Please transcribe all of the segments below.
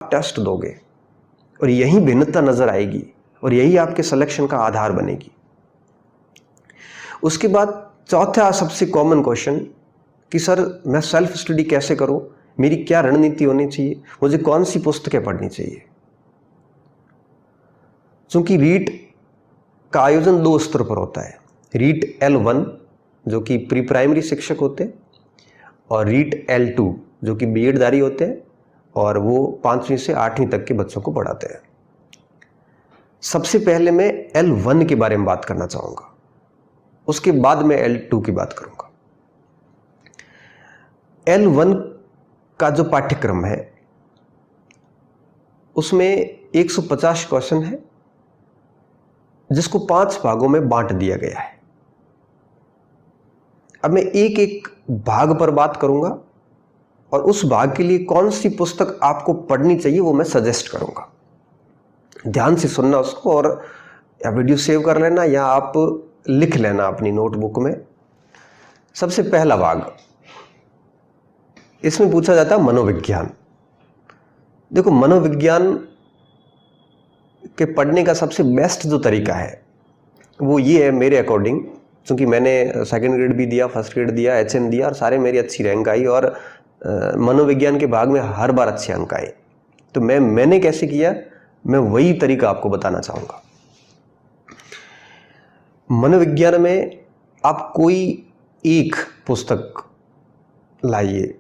Test दोगे और यही भिन्नता नजर आएगी और यही आपके सिलेक्शन का आधार बनेगी। उसके बाद चौथा सबसे कॉमन क्वेश्चन कि सर मैं सेल्फ स्टडी कैसे करूं, मेरी क्या रणनीति होनी चाहिए, मुझे कौन सी पुस्तकें पढ़नी चाहिए। चूंकि रीट का आयोजन 2 स्तर पर होता है, रीट L1 जो कि प्री प्राइमरी शिक्षक होते हैं और रीट L2 जो कि बीएडधारी होते हैं और वो 5वीं से 8वीं तक के बच्चों को पढ़ाते हैं। सबसे पहले मैं L1 के बारे में बात करना चाहूँगा, उसके बाद मैं L2 की बात करूँगा। L1 का जो पाठ्यक्रम है उसमें 150 क्वेश्चन है जिसको 5 भागों में बांट दिया गया है। अब मैं एक एक भाग पर बात करूंगा और उस भाग के लिए कौन सी पुस्तक आपको पढ़नी चाहिए वो मैं सजेस्ट करूंगा। ध्यान से सुनना उसको और या वीडियो सेव कर लेना या आप लिख लेना अपनी नोटबुक में। सबसे पहला भाग, इसमें पूछा जाता है मनोविज्ञान। देखो, मनोविज्ञान के पढ़ने का सबसे बेस्ट जो तरीका है वो ये है मेरे अकॉर्डिंग, क्योंकि मैंने सेकंड ग्रेड भी दिया, फर्स्ट ग्रेड दिया, HN दिया और सारे मेरी अच्छी रैंक आई और मनोविज्ञान के भाग में हर बार अच्छे अंक आए। तो मैंने कैसे किया, मैं वही तरीका आपको बताना चाहूँगा। मनोविज्ञान में आप कोई एक पुस्तक लाइए,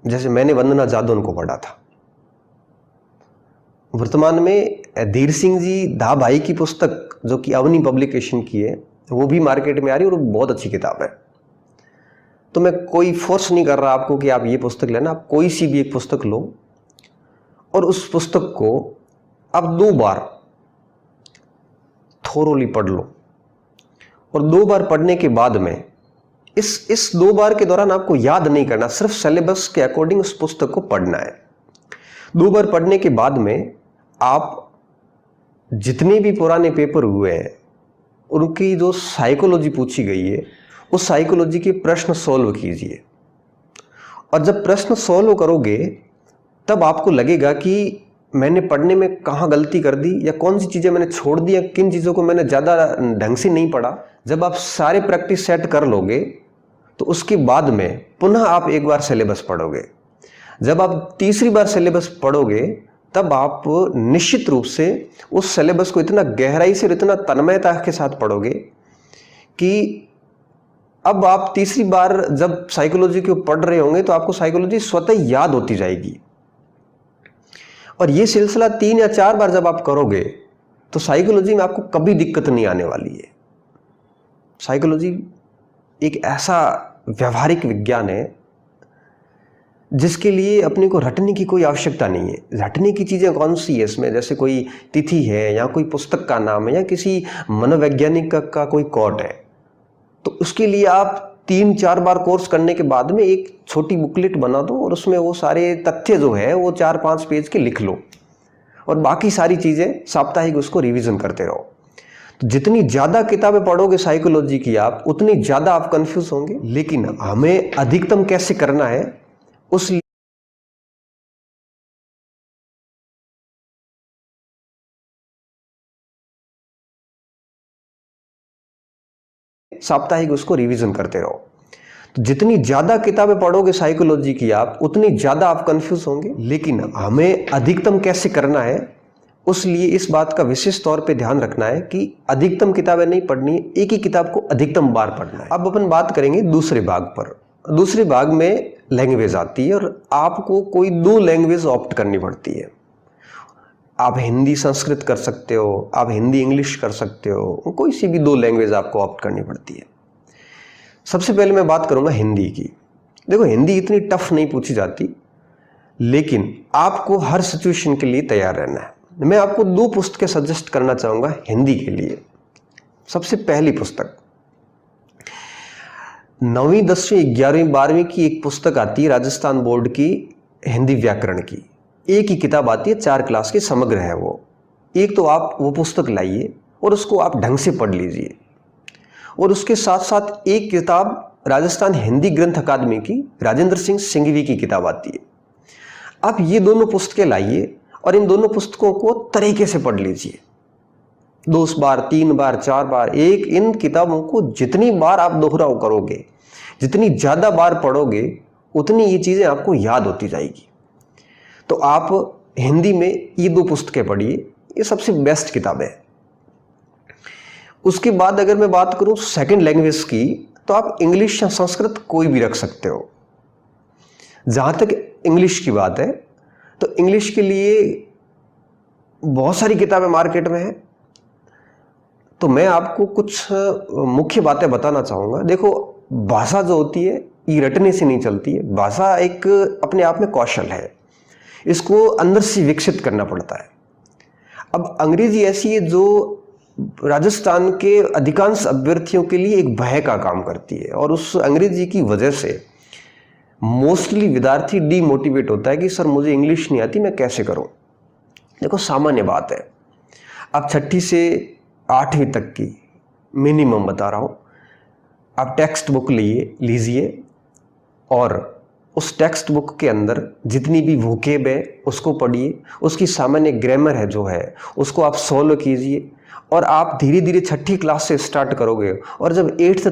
जैसे मैंने वंदना जादौन को पढ़ा था। वर्तमान में धीर सिंह जी धा भाई की पुस्तक जो कि अवनी पब्लिकेशन की है वो भी मार्केट में आ रही है और बहुत अच्छी किताब है। तो मैं कोई फोर्स नहीं कर रहा आपको कि आप ये पुस्तक लेना, आप कोई सी भी एक पुस्तक लो और उस पुस्तक को आप 2 बार थोरोली पढ़ लो और 2 बार पढ़ने के बाद में इस 2 बार के दौरान आपको याद नहीं करना, सिर्फ सिलेबस के अकॉर्डिंग उस पुस्तक को पढ़ना है। 2 बार पढ़ने के बाद में आप जितने भी पुराने पेपर हुए हैं उनकी जो साइकोलॉजी पूछी गई है उस साइकोलॉजी के प्रश्न सॉल्व कीजिए। और जब प्रश्न सॉल्व करोगे तब आपको लगेगा कि मैंने पढ़ने में कहाँ गलती कर दी या कौन सी चीज़ें मैंने छोड़ दी या किन चीज़ों को मैंने ज़्यादा ढंग से नहीं पढ़ा। जब आप सारे प्रैक्टिस सेट कर लोगे तो उसके बाद में पुनः आप एक बार सिलेबस पढ़ोगे। जब आप तीसरी बार सिलेबस पढ़ोगे तब आप निश्चित रूप से उस सिलेबस को इतना गहराई से और इतना तन्मयता के साथ पढ़ोगे कि अब आप तीसरी बार जब साइकोलॉजी को पढ़ रहे होंगे तो आपको साइकोलॉजी स्वतः याद होती जाएगी। और ये सिलसिला 3 या 4 बार जब आप करोगे तो साइकोलॉजी में आपको कभी दिक्कत नहीं आने वाली है। साइकोलॉजी एक ऐसा व्यवहारिक विज्ञान है जिसके लिए अपने को रटने की कोई आवश्यकता नहीं है। रटने की चीज़ें कौन सी है इसमें, जैसे कोई तिथि है या कोई पुस्तक का नाम है या किसी मनोवैज्ञानिक का कोई कोट है, तो उसके लिए आप 3-4 बार कोर्स करने के बाद में एक छोटी बुकलेट बना दो और उसमें वो सारे तथ्य जो है वो 4-5 पेज के लिख लो और बाकी सारी चीज़ें साप्ताहिक उसको रिवीजन करते रहो। तो जितनी ज़्यादा किताबें पढ़ोगे साइकोलॉजी की आप, उतनी ज़्यादा आप कंफ्यूज होंगे। लेकिन हमें अधिकतम कैसे करना है उस साप्ताहिक उसको रिवीजन करते रहो। तो जितनी ज्यादा किताबें पढ़ोगे साइकोलॉजी की आप, उतनी ज्यादा आप कंफ्यूज होंगे। लेकिन हमें अधिकतम कैसे करना है उस लिए इस बात का विशेष तौर पे ध्यान रखना है कि अधिकतम किताबें नहीं पढ़नी है, एक ही किताब को अधिकतम बार पढ़ना है। अब अपन बात करेंगे दूसरे भाग पर। दूसरे भाग में लैंग्वेज आती है और आपको कोई 2 लैंग्वेज ऑप्ट करनी पड़ती है। आप हिंदी संस्कृत कर सकते हो, आप हिंदी इंग्लिश कर सकते हो, कोई सी भी 2 लैंग्वेज आपको ऑप्ट करनी पड़ती है। सबसे पहले मैं बात करूंगा हिंदी की। देखो, हिंदी इतनी टफ नहीं पूछी जाती, लेकिन आपको हर सिचुएशन के लिए तैयार रहना है। मैं आपको 2 पुस्तकें सजेस्ट करना चाहूंगा हिंदी के लिए। सबसे पहली पुस्तक 9वीं 10वीं 11वीं 12वीं की एक पुस्तक आती है राजस्थान बोर्ड की, हिंदी व्याकरण की। एक ही किताब आती है, 4 क्लास की समग्र है वो। एक तो आप वो पुस्तक लाइए और उसको आप ढंग से पढ़ लीजिए, और उसके साथ साथ एक किताब राजस्थान हिंदी ग्रंथ अकादमी की राजेंद्र सिंह सिंघवी की किताब आती है। आप ये दोनों पुस्तकें लाइए और इन दोनों पुस्तकों को तरीके से पढ़ लीजिए, 2 बार, 3 बार, 4 बार। इन किताबों को जितनी बार आप दोहराव करोगे, जितनी ज़्यादा बार पढ़ोगे, उतनी ये चीज़ें आपको याद होती जाएगी। तो आप हिंदी में ये 2 पुस्तकें पढ़िए, ये सबसे बेस्ट किताब है। उसके बाद अगर मैं बात करूं सेकंड लैंग्वेज की, तो आप इंग्लिश या संस्कृत कोई भी रख सकते हो। जहाँ तक इंग्लिश की बात है, तो इंग्लिश के लिए बहुत सारी किताबें मार्केट में हैं। तो मैं आपको कुछ मुख्य बातें बताना चाहूँगा। देखो, भाषा जो होती है ये रटने से नहीं चलती है। भाषा एक अपने आप में कौशल है, इसको अंदर से विकसित करना पड़ता है। अब अंग्रेजी ऐसी है जो राजस्थान के अधिकांश अभ्यर्थियों के लिए एक भय का काम करती है, और उस अंग्रेजी की वजह से मोस्टली विद्यार्थी डीमोटिवेट होता है कि सर मुझे इंग्लिश नहीं आती, मैं कैसे करूं। देखो, सामान्य बात है। आप 6ठी से 8वीं तक की मिनिमम बता रहा हूं, आप टेक्स्ट बुक लीजिए और उस टेक्स्ट बुक के अंदर जितनी भी वोकेब है उसको पढ़िए, उसकी सामान्य ग्रामर है जो है उसको आप सॉल्व कीजिए, और आप धीरे धीरे 6ठी क्लास से स्टार्ट करोगे, और जब 8th